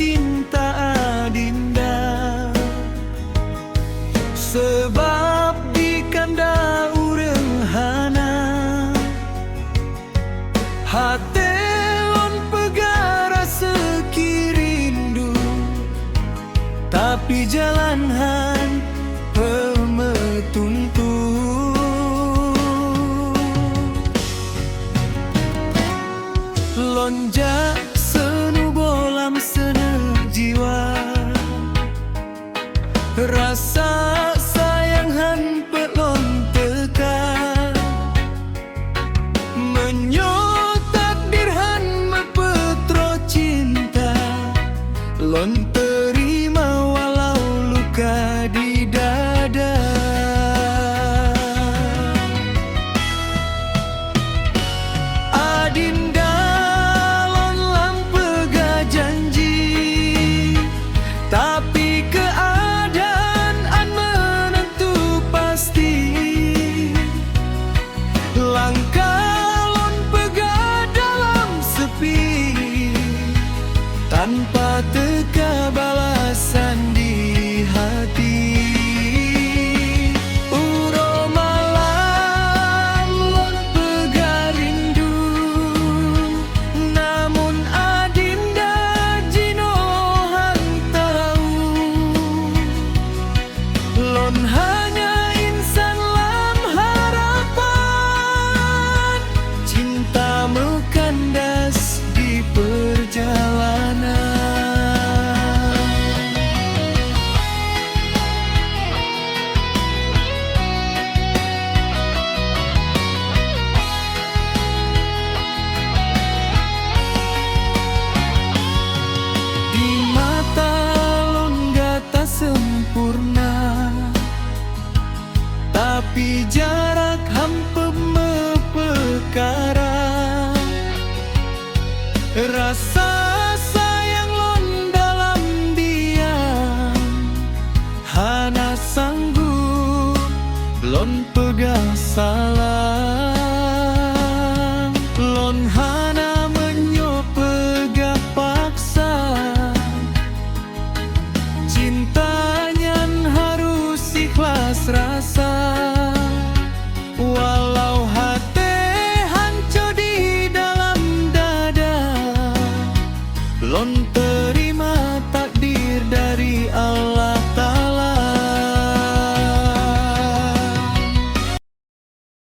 cinta adinda. Sebab di kanda urang hana hate lon pegar rasa rindu, tapi jalan han pemetuntu. Lonjak senu bolam senu jiwa, rasa sayang han pelon teka, menyo takdir han mepetro cinta, lon terima walau luka di dada. Adinda lon lampega janji, tapi keadaan an menentu pasti. Langkah lon pega dalam sepi, tanpa teka balasan di hati. Uro malam lon pega rindu, namun adinda jino han tahu, lon hanya insan lam harapan, cinta kandas di perjalanan. Di mata lon gata sempurna, tapi jarak hampa mepekara. Rasa sayang lon dalam diam, hana sanggup lon pegang salam, lon hana menyo pega paksa. Cintanya harus ikhlas rasa, walau hati hancur di dalam dada, lon